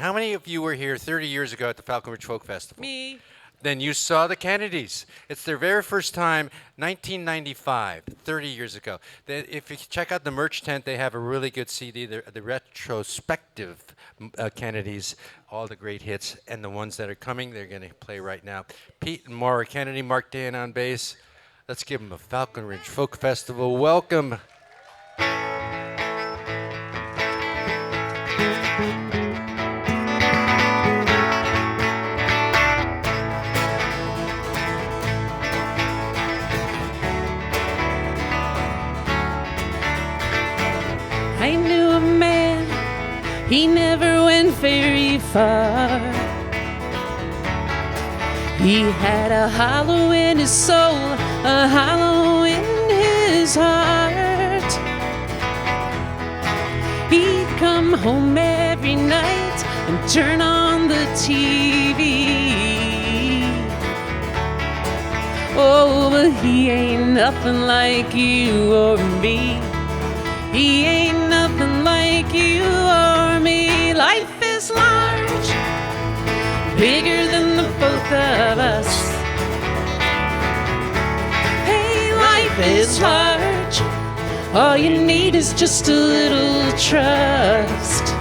How many of you were here 30 years ago at the Falcon Ridge Folk Festival? Me. Then you saw the Kennedys. It's their very first time, 1995, 30 years ago. If you check out the merch tent, they have a really good CD, the retrospective Kennedys, all the great hits, and the ones that are coming, they're going to play right now. Pete and Maura Kennedy, Mark Dan on bass. Let's give them a Falcon Ridge Folk Festival welcome. I knew a man, he never went very far. He had a hollow in his soul, a hollow in his heart. He'd come home every night and turn on the TV. Oh, but he ain't nothing like you or me. He ain't nothing like you or me. Life is large, bigger than the both of us. Hey, life is large. All you need is just a little trust.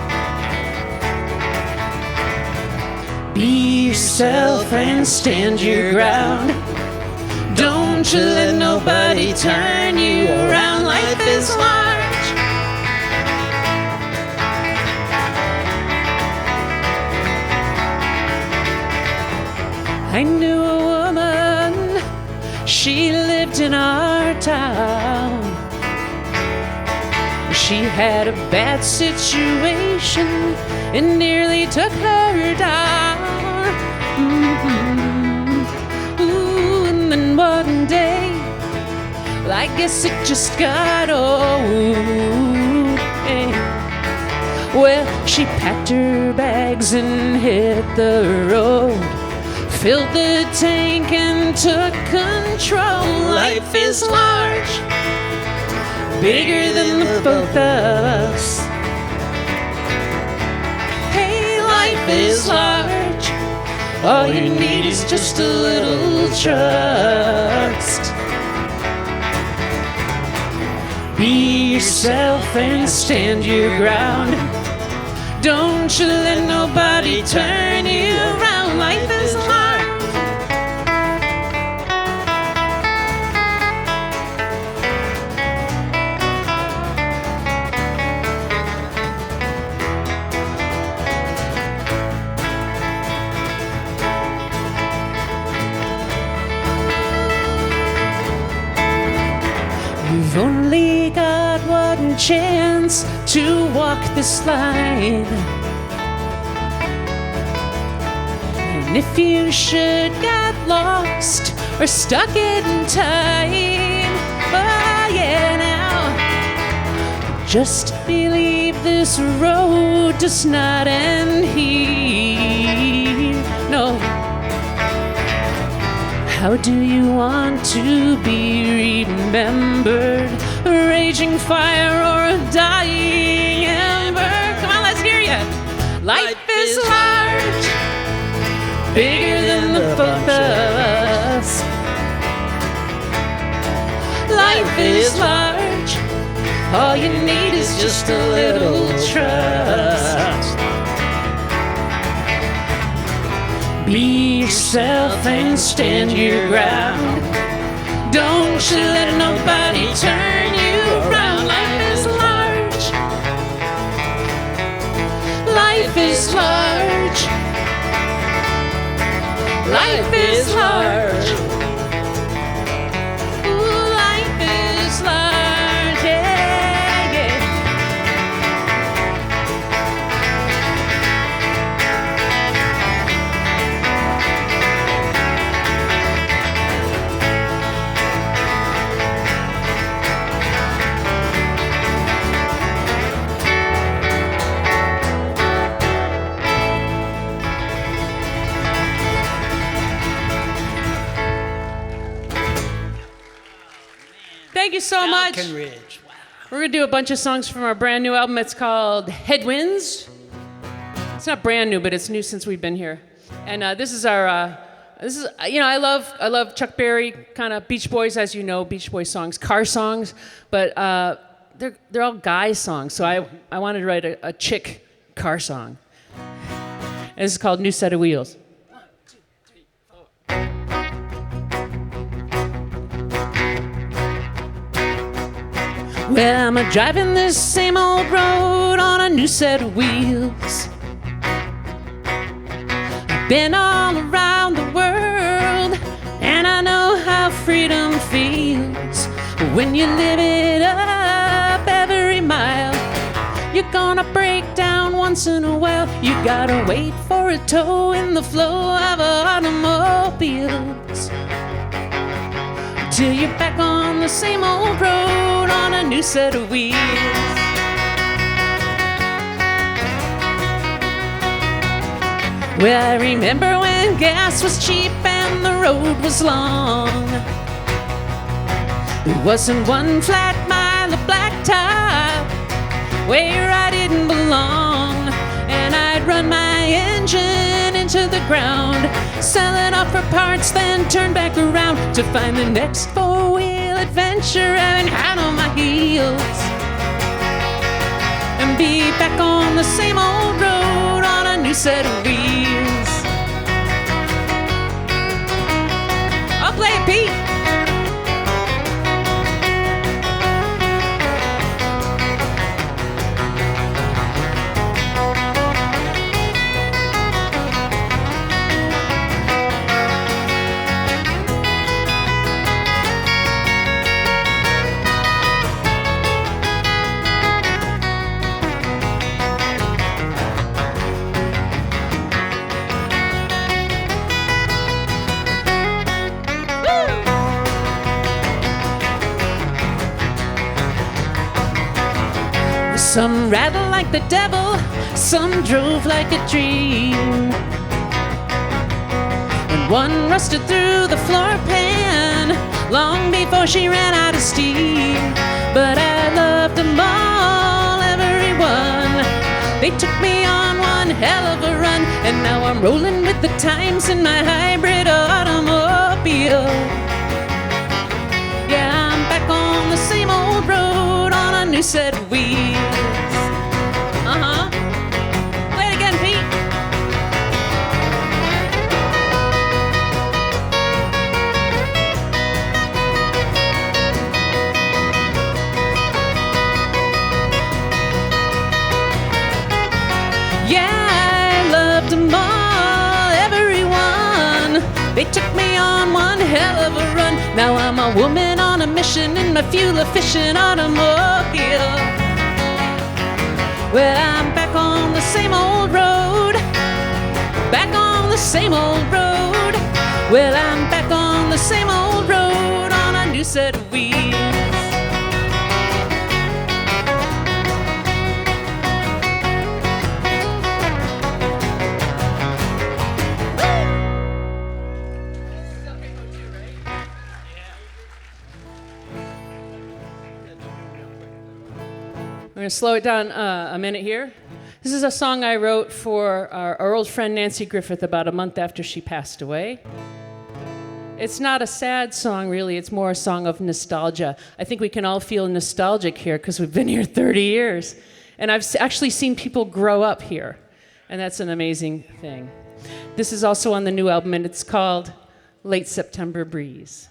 Be yourself and stand your ground. Don't you let nobody turn you around. Life is large. I knew a woman, she lived in our town. She had a bad situation, it nearly took her down. Ooh, and then one day, well, I guess it just got old. Well, she packed her bags and hit the road, filled the tank and took control. Life is large, bigger than the both of us. Hey, life is large. All you need is just a little trust. Be yourself and stand your ground. Don't you let nobody turn you around. Life is large. You've only got one chance to walk this line. And if you should get lost or stuck in time, oh yeah, now just believe this road does not end here. No. How do you want to be remembered? A raging fire or a dying ember? Come on, let's hear you. Life is large, bigger than the both of us. Life is large. All you need is just a little trust. Be yourself and stand your ground. Don't you let nobody turn you around. Life is large. Life is large. Life is large. Ooh, life is large. Yeah, yeah. Thank you so much. Falcon Ridge. Wow. We're going to do a bunch of songs from our brand new album. It's called Headwinds. It's not brand new, but it's new since we've been here. And this is our, I love Chuck Berry, kind of Beach Boys, as you know, Beach Boys songs, car songs, but they're all guy songs. So I wanted to write a chick car song. And this is called New Set of Wheels. Well, I'm driving this same old road on a new set of wheels. I've been all around the world, and I know how freedom feels. When you live it up every mile, you're gonna break down once in a while. You gotta wait for a toe in the flow of automobiles, till you're back on the same old road on a new set of wheels. Well, I remember when gas was cheap and the road was long. There wasn't one flat mile of blacktop where I didn't belong. And I'd run my engine into the ground, sell it off for parts, then turn back around to find the next four-wheel adventure having hat on my heels, and be back on the same old road on a new set of wheels. I'll play it, Pete. Some rattled like the devil, some drove like a dream, and one rusted through the floor pan long before she ran out of steam. But I loved them all, everyone. They took me on one hell of a run, and now I'm rolling with the times in my hybrid automobile. Yeah, I'm back on the same old road on a new set of wheels. Play it again, Pete. Yeah, I loved them all, everyone. They took me on one hell of a run. Now I'm a woman on a mission in my fuel-efficient automobile. Well, I'm back on the same old road, back on the same old road. Well, I'm back on the same old road on a new set of wheels. We're going to slow it down a minute here. This is a song I wrote for our old friend Nancy Griffith about a month after she passed away. It's not a sad song, really. It's more a song of nostalgia. I think we can all feel nostalgic here because we've been here 30 years. And I've actually seen people grow up here. And that's an amazing thing. This is also on the new album, and it's called Late September Breeze.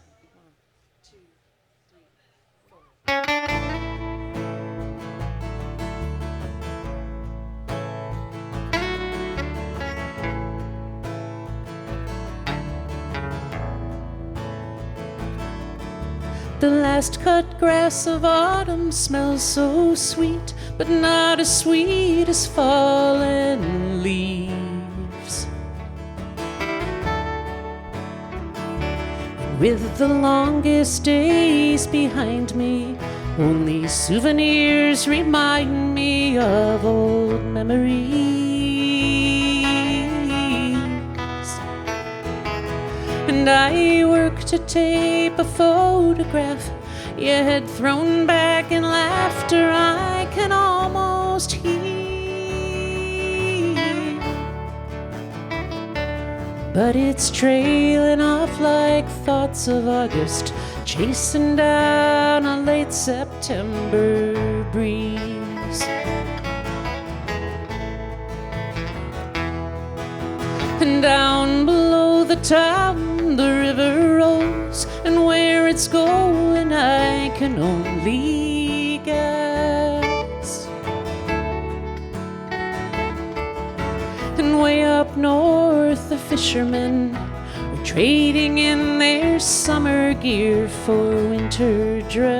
The last cut grass of autumn smells so sweet, but not as sweet as fallen leaves. With the longest days behind me, only souvenirs remind me of old memories. And I work to tape a photograph you had thrown back in laughter I can almost hear. but it's trailing off like thoughts of August, chasing down a late September breeze. And down below the town the river rolls, and where it's going I can only guess. And way up north the fishermen are trading in their summer gear for winter dress.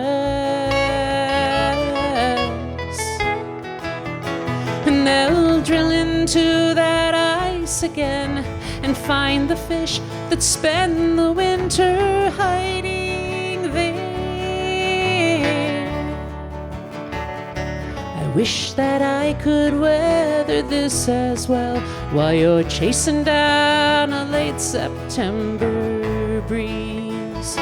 And they'll drill into that ice again and find the fish that spend the winter hiding there. I wish that I could weather this as well while you're chasing down a late September breeze.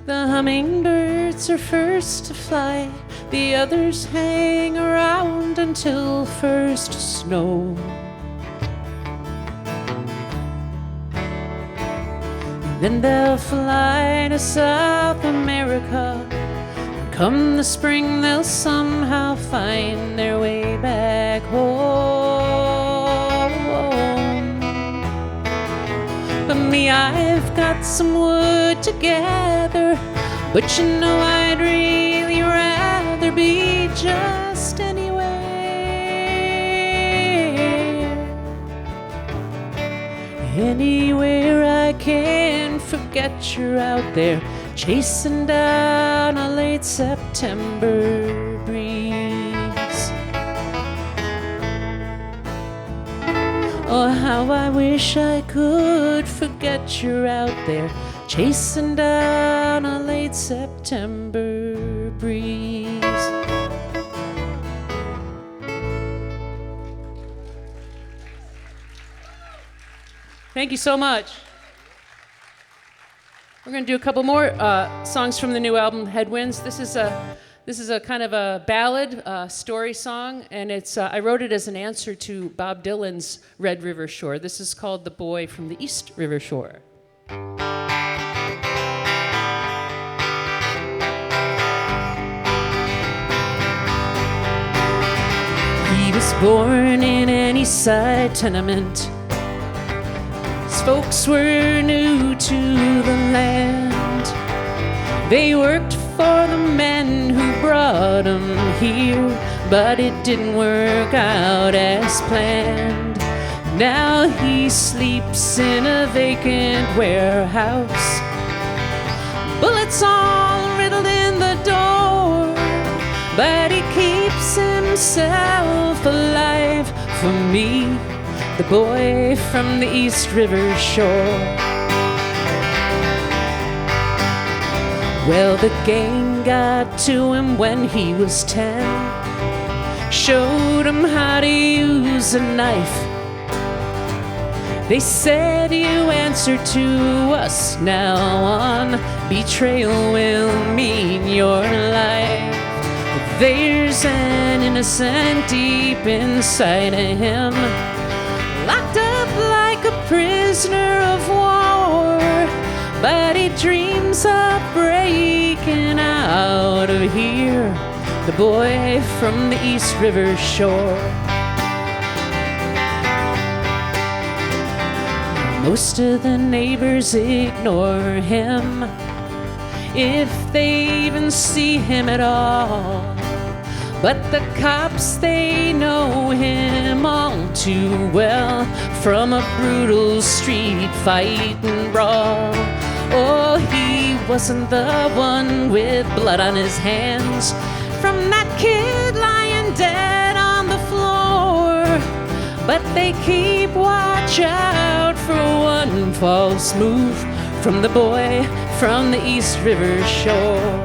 The hummingbirds are first to fly, the others hang around until first snow. Then they'll fly to South America, and come the spring they'll somehow find their way back home. But me, I've got some wood to gather, but you know I'd really rather be just anywhere. Anywhere I can forget you're out there, chasing down a late September breeze. Oh, how I wish I could forget you're out there, chasing down a late September breeze. Thank you so much. We're going to do a couple more songs from the new album, Headwinds. This is a kind of a ballad, story song, and it's I wrote it as an answer to Bob Dylan's Red River Shore. This is called The Boy from the East River Shore. He was born in an East Side tenement. His folks were new to the land. They worked for the men who brought him here, but it didn't work out as planned. Now he sleeps in a vacant warehouse, bullets all riddled in the door, but he keeps himself alive for me, the boy from the East River Shore. Well, the gang got to him when he was 10, showed him how to use a knife. They said, you answer to us now on, betrayal will mean your life. But there's an innocent deep inside of him, locked up like a prisoner of war, but he dreams of breaking out of here, the boy from the East River Shore. Most of the neighbors ignore him, if they even see him at all. But the cops, they know him all too well, from a brutal street fight and brawl. Oh, he wasn't the one with blood on his hands from that kid lying dead on the floor. But they keep watch out for one false move from the boy from the East River shore.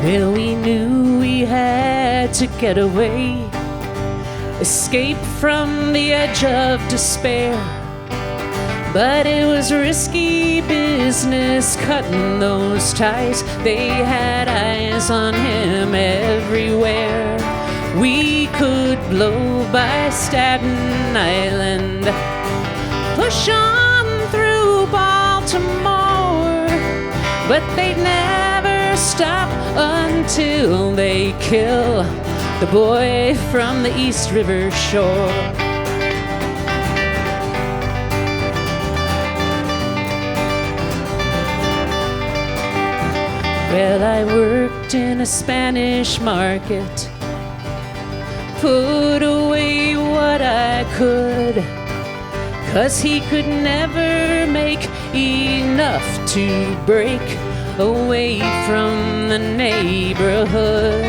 Well, we knew we had to get away, escape from the edge of despair. But it was risky business cutting those ties. They had eyes on him everywhere. We could blow by Staten Island, push on through Baltimore, but they'd never stop until they kill the boy from the East River shore. Well, I worked in a Spanish market, put away what I could, 'cause he could never make enough to break away from the neighborhood.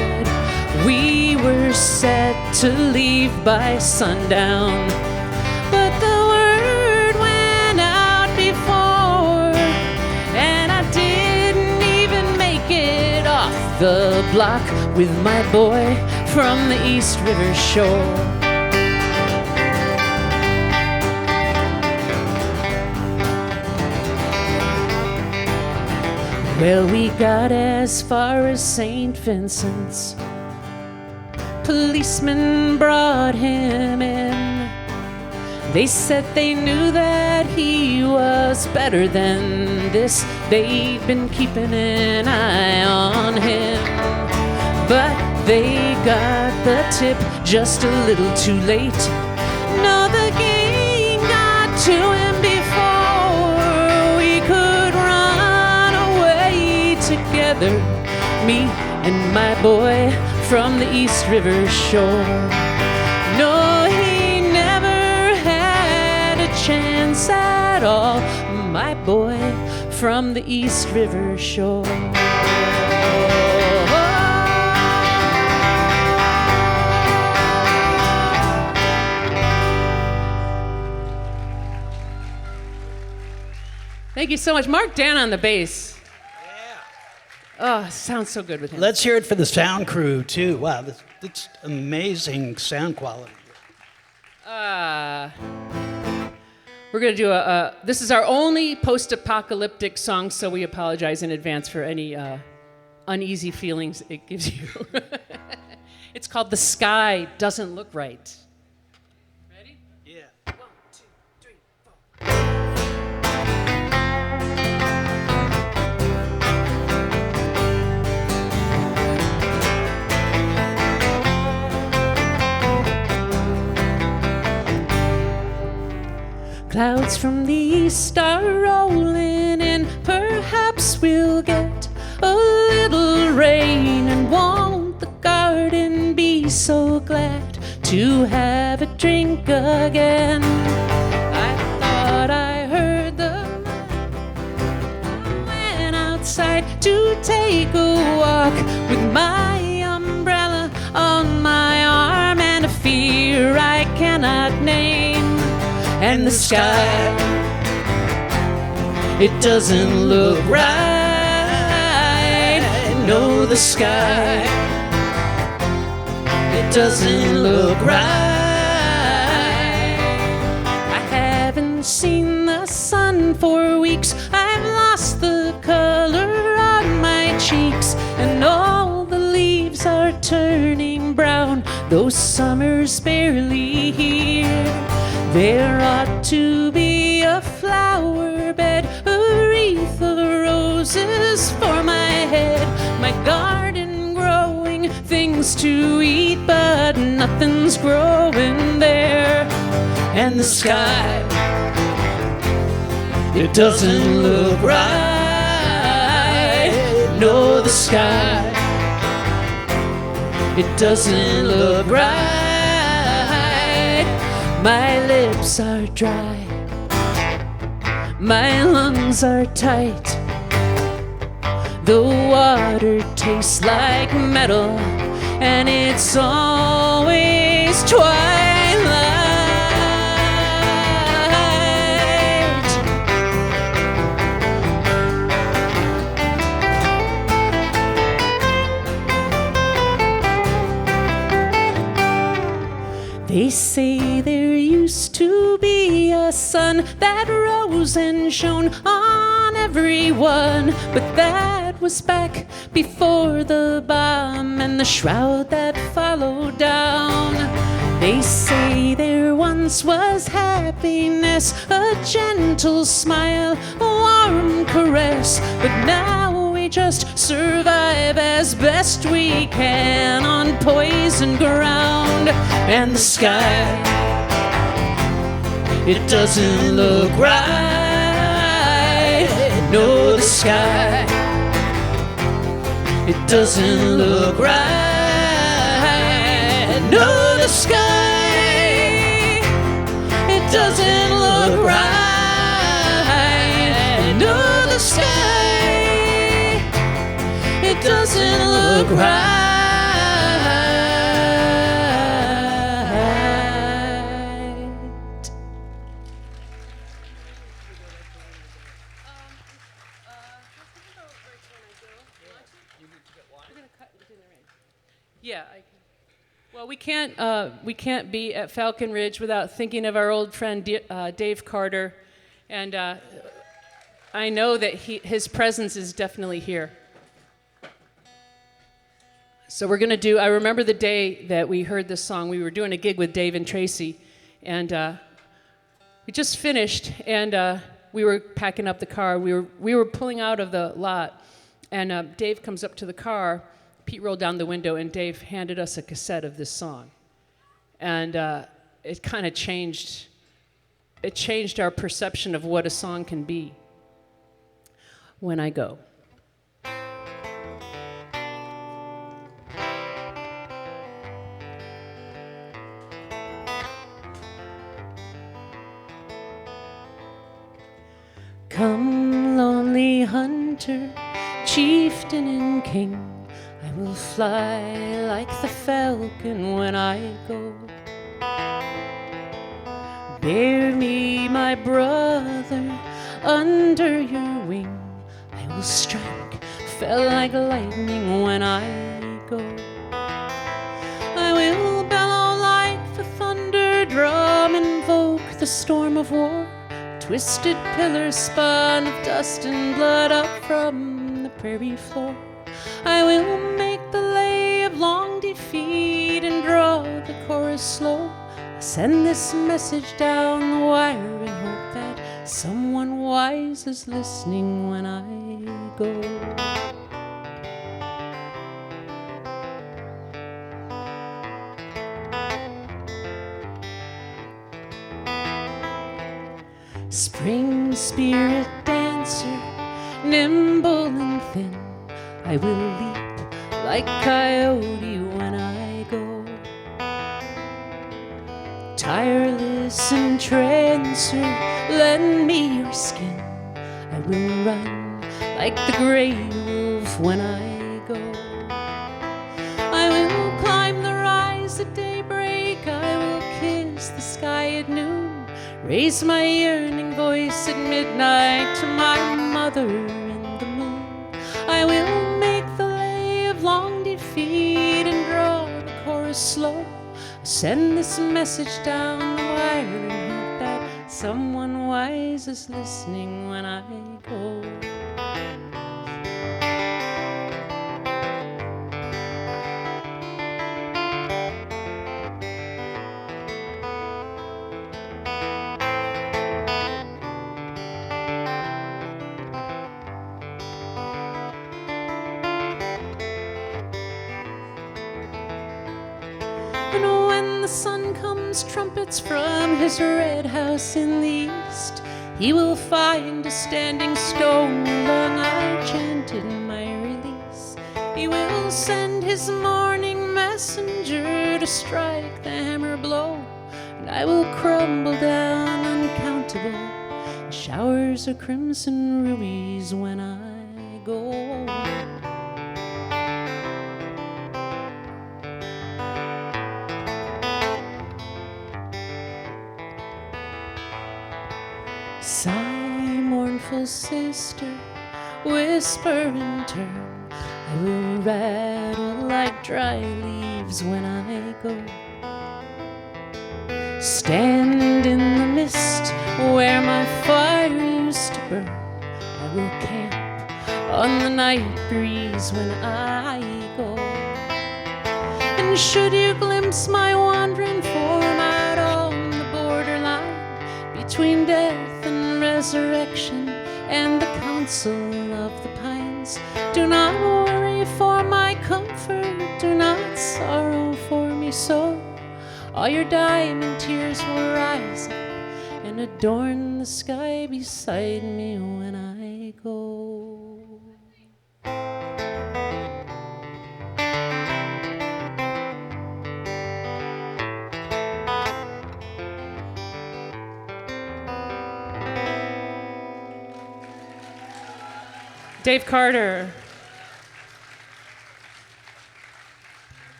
We were set to leave by sundown, but the word went out before, and I didn't even make it off the block with my boy from the East River shore. Well, we got as far as St. Vincent's. Policemen brought him in. They said they knew that he was better than this. They'd been keeping an eye on him. But they got the tip just a little too late. No, the game got to him before we could run away together, me and my boy from the East River shore. No, he never had a chance at all, my boy from the East River shore. Thank you so much. Mark Dan on the bass. Oh, sounds so good with him. Let's hear it for the sound crew, too. Wow, that's amazing sound quality. We're going to do this is our only post-apocalyptic song, so we apologize in advance for any uneasy feelings it gives you. It's called The Sky Doesn't Look Right. Ready? Yeah. 1, 2, 3, 4. Clouds from the east are rolling in. Perhaps we'll get a little rain. And won't the garden be so glad to have a drink again? I thought I heard the man went outside to take a walk with my umbrella on my arm and a fear I cannot name. And and the sky, it doesn't look right. No, the sky, it doesn't look right. I haven't seen the sun for weeks. I've lost the color on my cheeks, and all the leaves are turning brown, though summer's barely here. There ought to be a flower bed, a wreath of roses for my head, my garden growing things to eat, but nothing's growing there. And the sky, it doesn't look right. No, the sky, it doesn't look right. My lips are dry, my lungs are tight, the water tastes like metal, and it's always twilight. They say there used to be a sun that rose and shone on everyone, but that was back before the bomb and the shroud that followed down. They say there once was happiness, a gentle smile, a warm caress, but now we just survive as best we can on poisoned ground. And the sky, it doesn't look right. No, the sky, it doesn't look right. No, the sky, it doesn't look right. No, the sky, it doesn't look right. Yeah, I can. Well, we can't be at Falcon Ridge without thinking of our old friend Dave Carter, and I know that his presence is definitely here. So we're gonna do. I remember the day that we heard this song. We were doing a gig with Dave and Tracy, and we just finished, and we were packing up the car. We were pulling out of the lot, and Dave comes up to the car. Pete rolled down the window, and Dave handed us a cassette of this song, and it kind of changed. It changed our perception of what a song can be. When I Go. Come, lonely hunter, chieftain and king, I will fly like the falcon when I go. Bear me, my brother, under your wing, I will strike, fell like lightning when I go. I will bellow like the thunder drum, invoke the storm of war, twisted pillars spun of dust and blood up from the prairie floor. I will make the lay of long defeat and draw the chorus slow. Send this message down the wire and hope that someone wise is listening when I go. Spring spirit dancer, nimble and thin, I will leap like coyote when I go. Tireless and trancer, lend me your skin, I will run like the gray wolf when I go. I will climb the rise at daybreak, I will kiss the sky at noon, Raise my yearning voice at midnight to my mother in the moon. I will make the lay of long defeat and draw the chorus slow. Send this message down the wire and hope that someone wise is listening when I go. And when the sun comes, trumpets from his red house in the east, he will find a standing stone long I chanted my release. He will send his morning messenger to strike the hammer blow, and I will crumble down uncountable showers of crimson rubies when I go. Sigh, mournful sister, whisper in turn. I will rattle like dry leaves when I go. Stand in the mist where my fire used to burn. I will camp on the night breeze when I go. And should you glimpse my wandering form out on the borderline between death and resurrection and the council of the pines, do not worry for my comfort, do not sorrow for me so. All your diamond tears will rise up and adorn the sky beside me when I go. Dave Carter.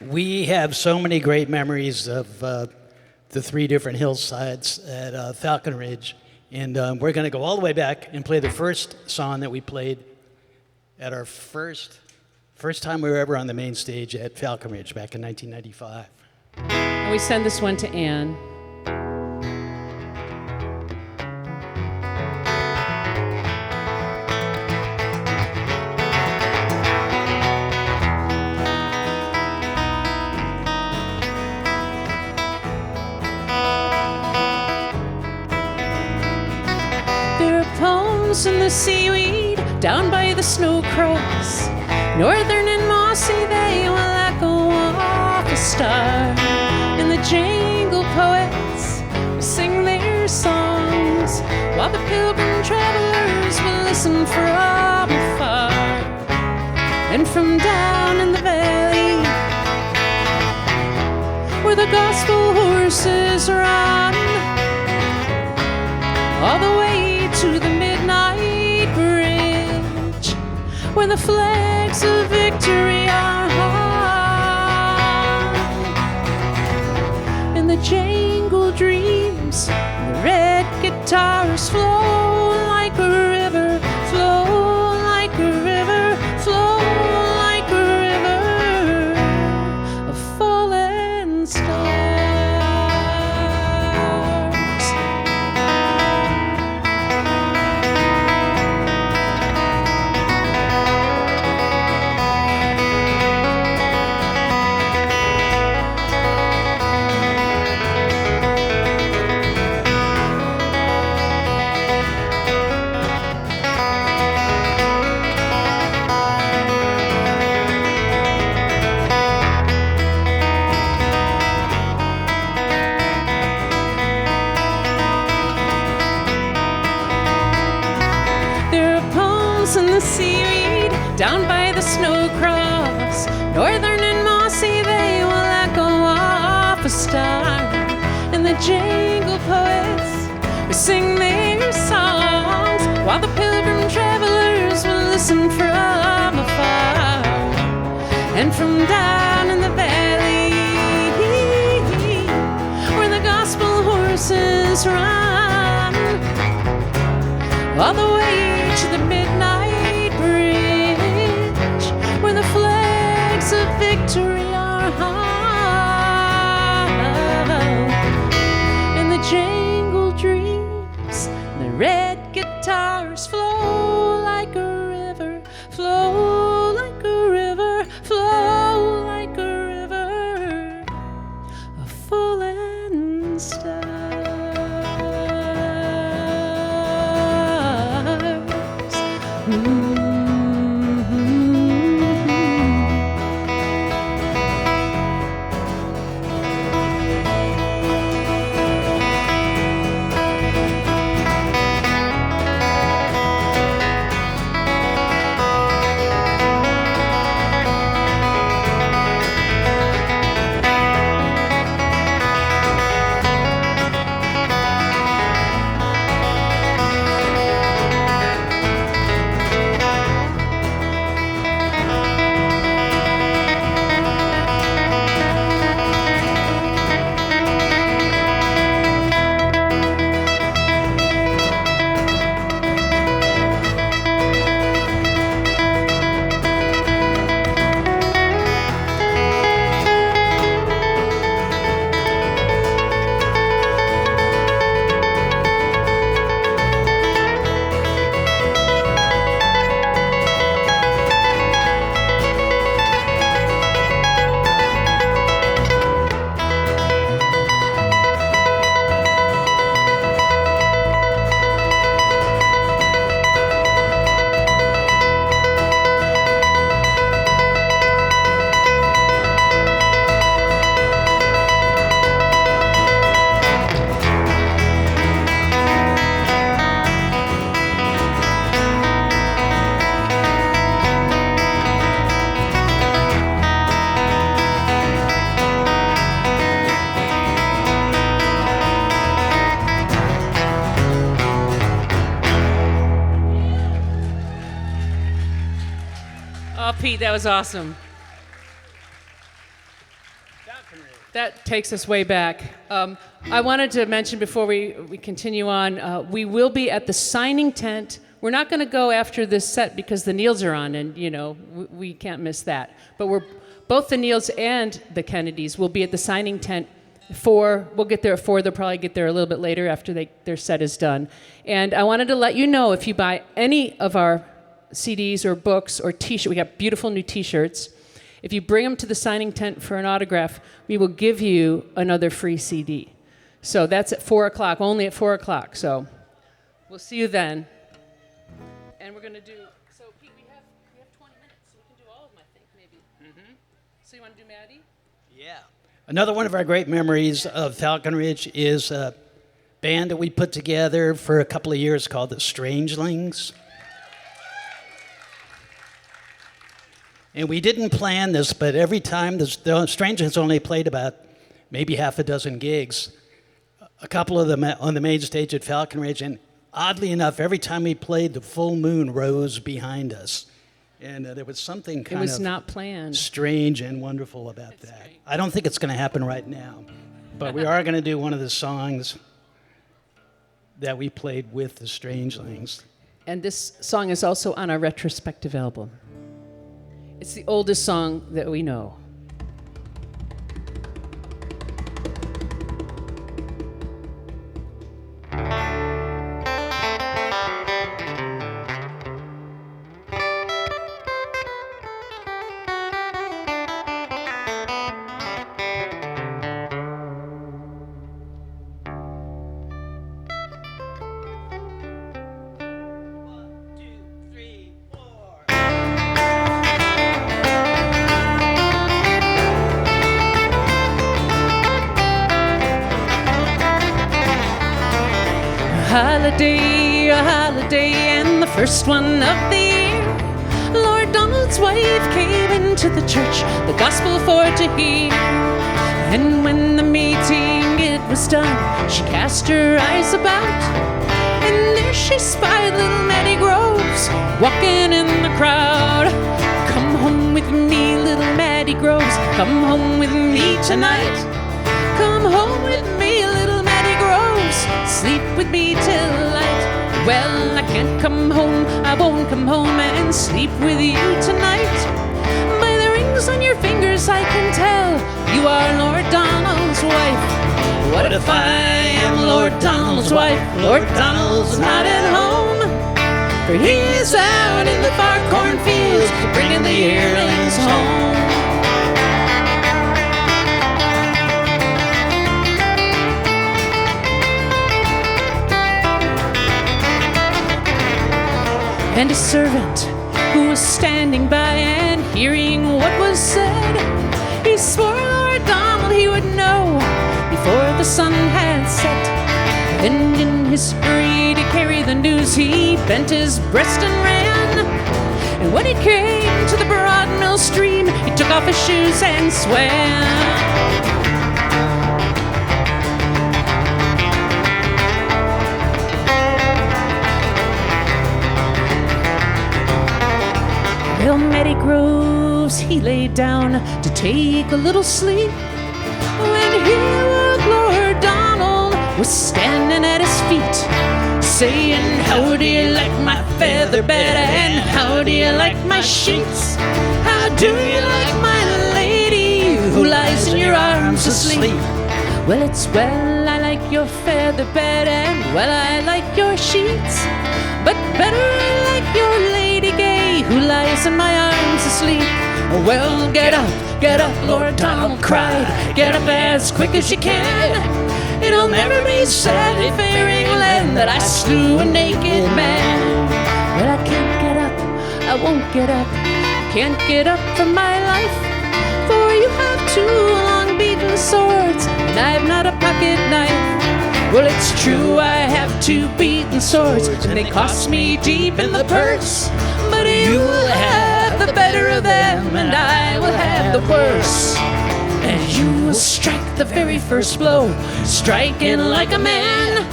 We have so many great memories of the three different hillsides at Falcon Ridge, and we're going to go all the way back and play the first song that we played at our first time we were ever on the main stage at Falcon Ridge back in 1995. And we send this one to Anne. In the seaweed down by the snow cross, northern and mossy, they will echo off a star. And the jangle poets will sing their songs, while the pilgrim travelers will listen from afar. And from down in the valley, where the gospel horses run, all the way to the midnight bridge, where the flags of victory are hung, and the jangle dreams, and the red guitars flow like a river, flow like a river, flow like a river of fallen stars. In the seaweed down by the snow cross, northern and mossy, they will echo off a star. And the jangle poets will sing their songs, while the pilgrim travelers will listen from afar. And from down in the valley, where the gospel horses horses run all the way to the midnight bridge where the flags of victory are hung, and the jangled dreams, the red guitars flow like a river, flow like a river, flow like a river of fallen stars. Oh, Pete, that was awesome. That takes us way back. I wanted to mention before we continue on, we will be at the signing tent. We're not going to go after this set because the Neils are on, and we can't miss that. But both the Neils and the Kennedys will be at the signing tent. We'll get there at 4. They'll probably get there a little bit later after their set is done. And I wanted to let you know, if you buy any of our CDs or books or T-shirts, we got beautiful new T-shirts. If you bring them to the signing tent for an autograph, we will give you another free CD. So that's at 4 o'clock, only at 4 o'clock. So we'll see you then. And we're going to do, so Pete, we have 20 minutes, so we can do all of them, I think, maybe. Mm-hmm. So you want to do Maddie? Yeah. Another one of our great memories of Falcon Ridge is a band that we put together for a couple of years called the Strangelings. And we didn't plan this, but every time the Strangelings only played about maybe half a dozen gigs, a couple of them on the main stage at Falcon Ridge, and oddly enough, every time we played, the full moon rose behind us. And there was something kind of not planned. Strange and wonderful about that. Great. I don't think it's going to happen right now, but we are going to do one of the songs that we played with the Strangelings. And this song is also on our retrospective album. It's the oldest song that we know. A holiday, and the first one of the year. Lord Donald's wife came into the church, the gospel for to hear. And when the meeting it was done, she cast her eyes about, and there she spied little Maddie Groves walking in the crowd. Come home with me, little Maddie Groves, come home with me tonight. Come home with me, little Maddie Groves. sleep with me till light. Well, I can't come home, I won't come home and sleep with you tonight. By the rings on your fingers I can tell you are Lord Donald's wife. What if I am Lord Donald's wife? Lord Donald's not at home, for he is out in the far cornfields bringing the yearlings home. And a servant who was standing by and hearing what was said, he swore Lord Donald he would know before the sun had set. And in his hurry to carry the news, he bent his breast and ran. And when he came to the broad mill stream, he took off his shoes and swam. Well, Matty Groves, he lay down to take a little sleep, when he awoke Lord Donald was standing at his feet, saying, how do you like my feather bed, and how do you like my sheets? How do you like my lady who lies in your arms asleep? Well, it's well, I like your feather bed, and well, I like your sheets, but better I like your lady gay who lies in my arms asleep. Well, get up, Lord Donald cried, get up as quick as you can. It'll never be said in fairyland that I slew a naked man. Well, I can't get up, I won't get up, can't get up from my life, for you have two long beaten swords, and I've not a pocket knife. Well, it's true, I have two beaten swords, and they cost me deep in the purse, but you will have the better of them, and I will have the worse. And you will strike the very first blow, striking like a man.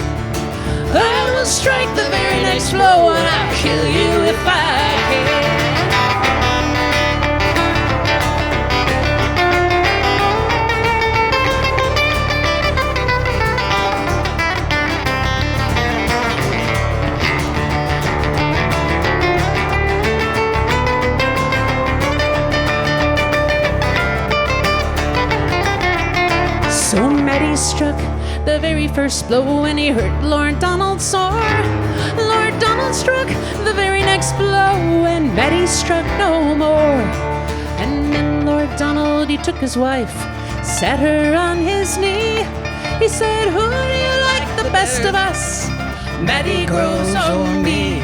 I will strike the very next blow, and I'll kill you if I can. So Matty struck the very first blow, and he hurt Lord Donald sore. Lord Donald struck the very next blow, and Matty struck no more. And then Lord Donald, he took his wife, sat her on his knee. He said, who do you like the best of us? Matty grows on me.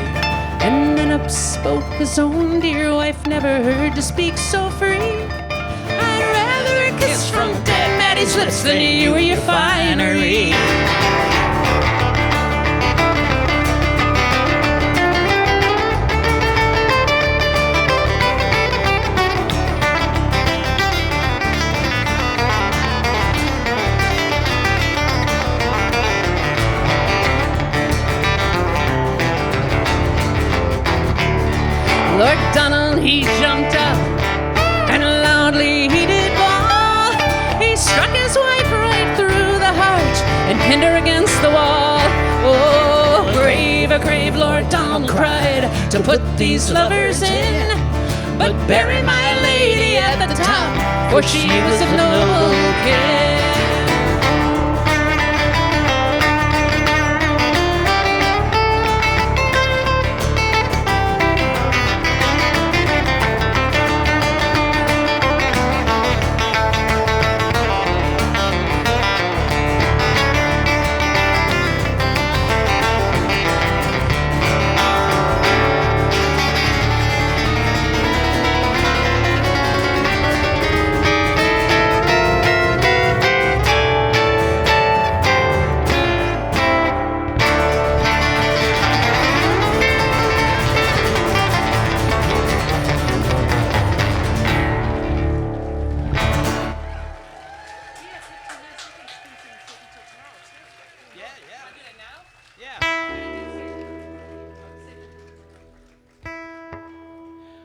And then up spoke his own dear wife, never heard to speak so free. I'd rather a kiss from dead Matty's lips than you or your finery. Lord Donald, he jumped up, and loudly he did bawl. He struck his wife right through the heart, and pinned her against the wall. Oh, grave, Lord Donald cried, to put these lovers in, but bury my lady at the top, for she was of noble kin.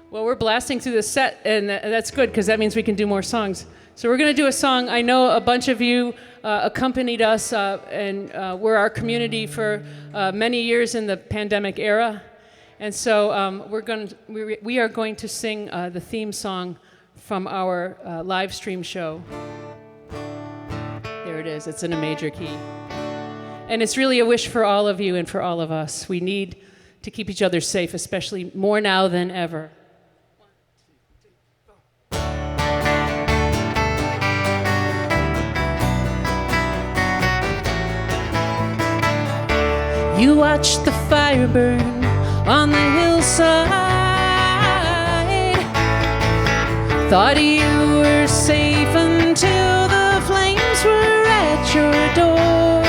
Well, we're blasting through the set, and that's good because that means we can do more songs. So we're going to do a song. I know a bunch of you accompanied us and were our community for many years in the pandemic era. And so we are going to sing the theme song from our live stream show. There it is. It's in a major key. And it's really a wish for all of you and for all of us. We need to keep each other safe, especially more now than ever. You watched the fire burn on the hillside. Thought you were safe until the flames were at your door.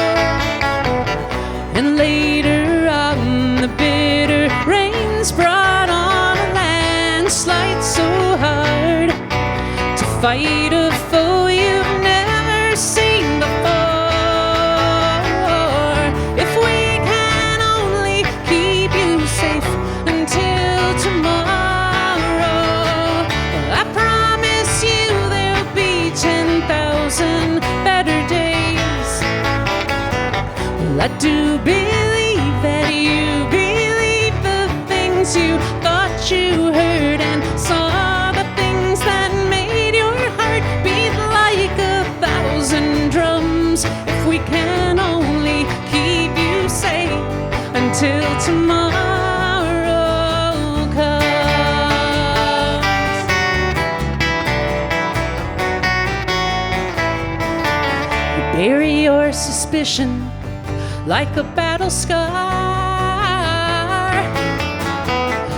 And later on, the bitter rains brought on a landslide so hard to fight a foe you've never seen before. If we can only keep you safe until tomorrow, I promise you there'll be 10,000 better days. Well, I do believe that you believe the things you thought you heard and saw, the things that made your heart beat like 1,000 drums. If we can only keep you safe until tomorrow comes. You bury your suspicion like a battle scar.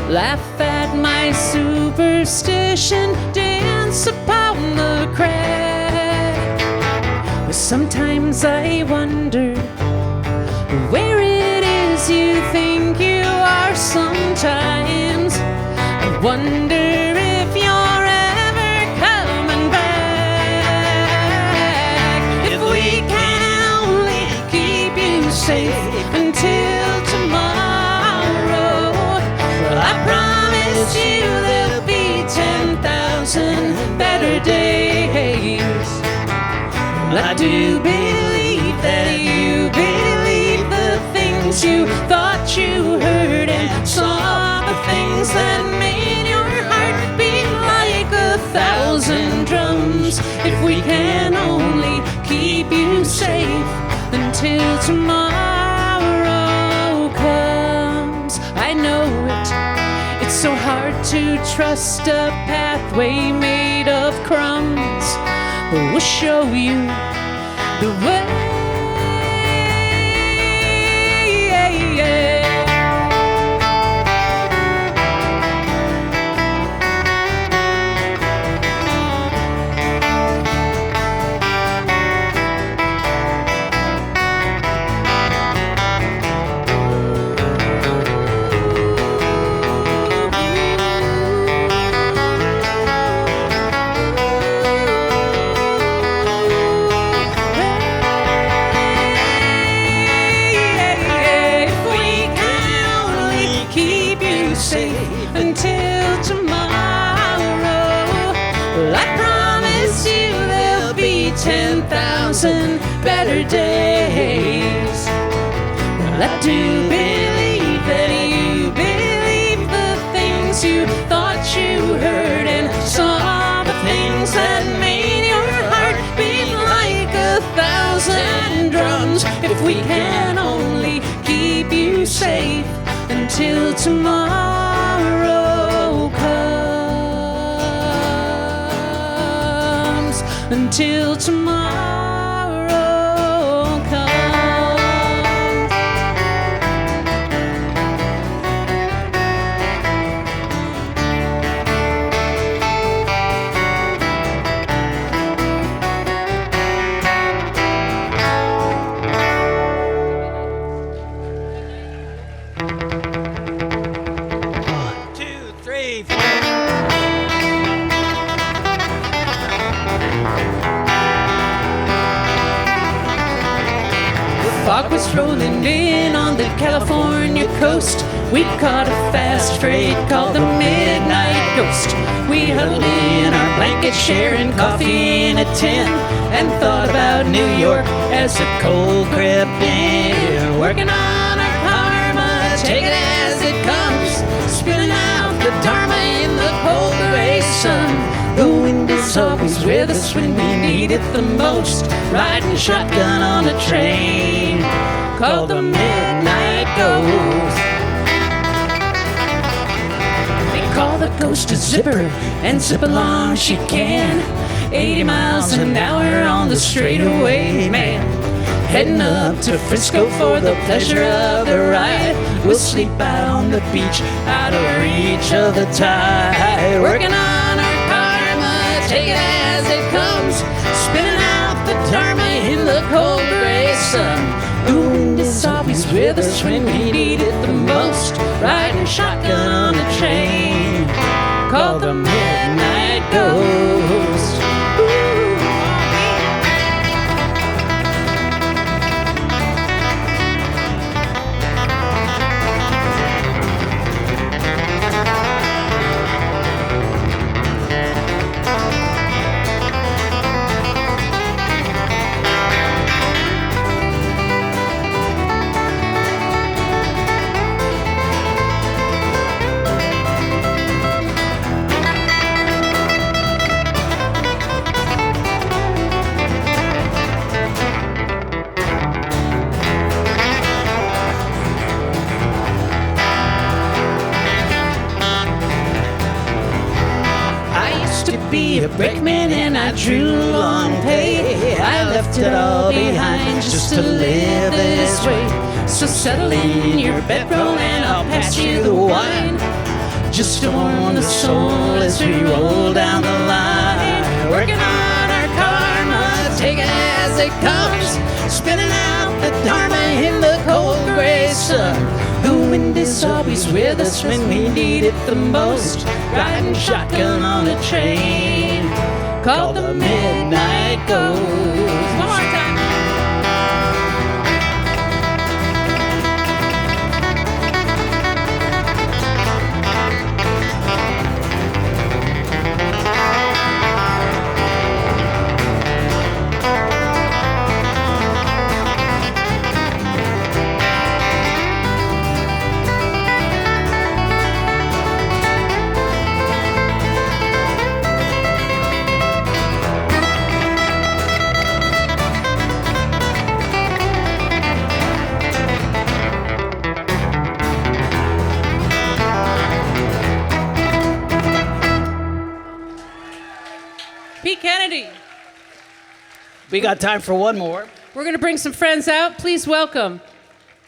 Laugh at my superstition, dance upon the crack. But sometimes I wonder where it is you think you are. Sometimes I wonder if you're ever coming back. If we can only keep you safe until tomorrow, well, I promise you there'll be 10,000 better days. Well, I do believe that you believe the things you thought you heard and saw, the things that made your heart beat like 1,000 drums. If we can only keep you safe until tomorrow comes. I know it's so hard to trust a pathway made of crumbs, but we'll show you the way. Until tomorrow, well, I promise you there'll be 10,000 better days. Well, I do believe that you believe the things you thought you heard and saw, the things that made your heart beat like 1,000 drums. If we can only keep you safe until tomorrow comes, until tomorrow comes. Fog was rolling in on the California coast. We caught a fast freight called the Midnight Ghost. We huddled in our blanket, sharing coffee in a tin, and thought about New York as the cold crept in. Working on our karma, take it as it comes, spinning out the dharma in the cold gray sun. The wind is always with us when we need it the most, riding shotgun on a train called the Midnight Ghost. They call the ghost a zipper, and zip along she can, 80 miles an hour on the straightaway, man. Heading up to Frisco for the pleasure of the ride. We'll sleep out on the beach, out of reach of the tide. Working on our karma, take it as it comes, spinning out the dharma in the cold gray sun. The wind is always with us when we need it the most, riding shotgun on a train called the Midnight Ghost. A brakeman and I drew long pay. I left it all behind just to live this way. So settle in your bedroll and I'll pass you the wine. Just to warm the soul as we roll down the line. Working on our karma, take it as it comes, spinning out the dharma in the cold gray sun. The wind is always with us when we need it the most, riding shotgun on a train called the Midnight Ghost. One more time. Kennedy. We got time for one more. We're going to bring some friends out. Please welcome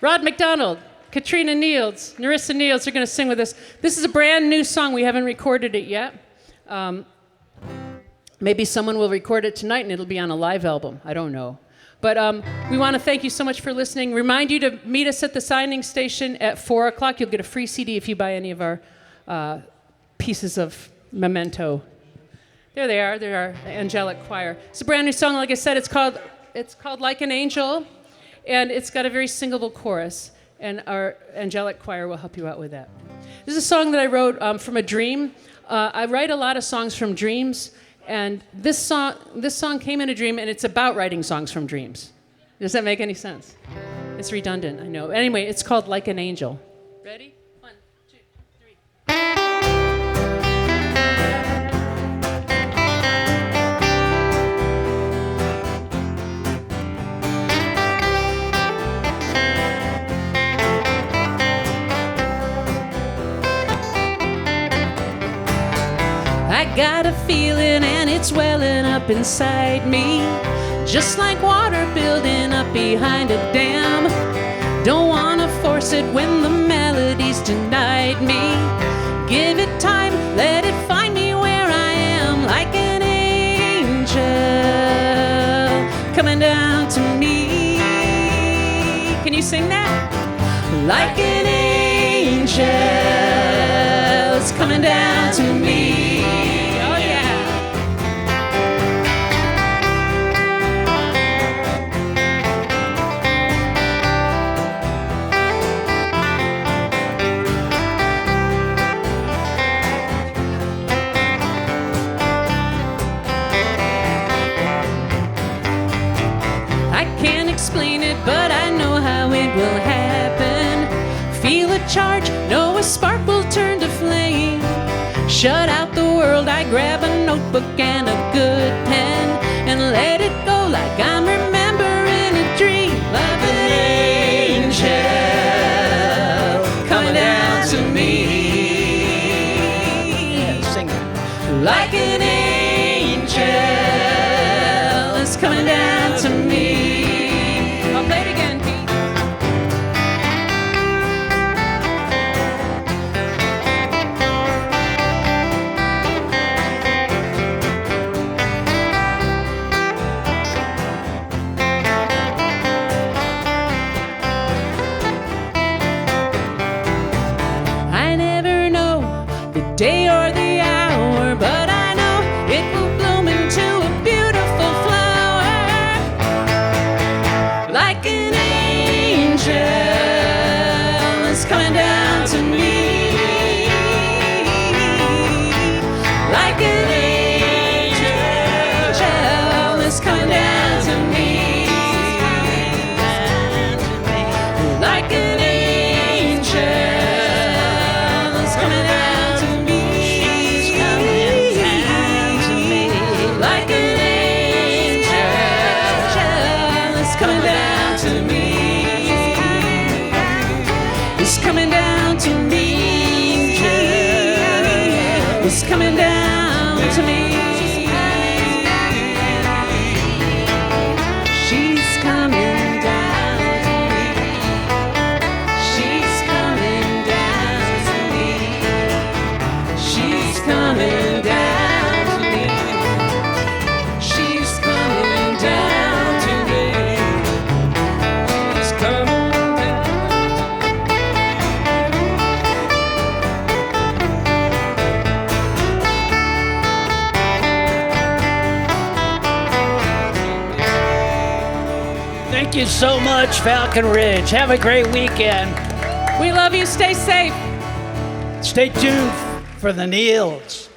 Rod McDonald, Katrina Niels, Narissa Niels are going to sing with us. This is a brand new song. We haven't recorded it yet. Maybe someone will record it tonight and it'll be on a live album. I don't know. But we want to thank you so much for listening. Remind you to meet us at the signing station at 4 o'clock. You'll get a free CD if you buy any of our pieces of memento. There they are. They're our angelic choir. It's a brand new song. Like I said, it's called Like an Angel, and it's got a very singable chorus, and our angelic choir will help you out with that. This is a song that I wrote from a dream. I write a lot of songs from dreams, and this song came in a dream, and it's about writing songs from dreams. Does that make any sense? It's redundant, I know. Anyway, it's called Like an Angel. Ready? 1, 2, 3. I got a feeling and it's welling up inside me, just like water building up behind a dam. Don't wanna force it when the melody's denied me. Give it time, let it find me where I am, like an angel coming down to me. Can you sing that? Like an angel, it's coming down to me. feel a charge, know a spark will turn to flame. Shut out the world, I grab a notebook and a good pen and let it go like I'm remembering a dream of an angel coming down to me. Sing it. Like an angel is coming down to me. I'll play it again, Pete. I never know the day or the hour, but I know it will bloom into a beautiful flower. Like an angel is coming down to me. Like an angel is coming down to me. Like an angel is coming down to me. She's coming down to me. Like an angel is coming down to me. It's coming down to me. Angel is coming down to me. She's coming down to me. She's coming down to me. She's coming down to me. She's coming down to me. She's coming down. Thank you so much, Falcon Ridge. Have a great weekend. We love you. Stay safe. Stay tuned for the Neils.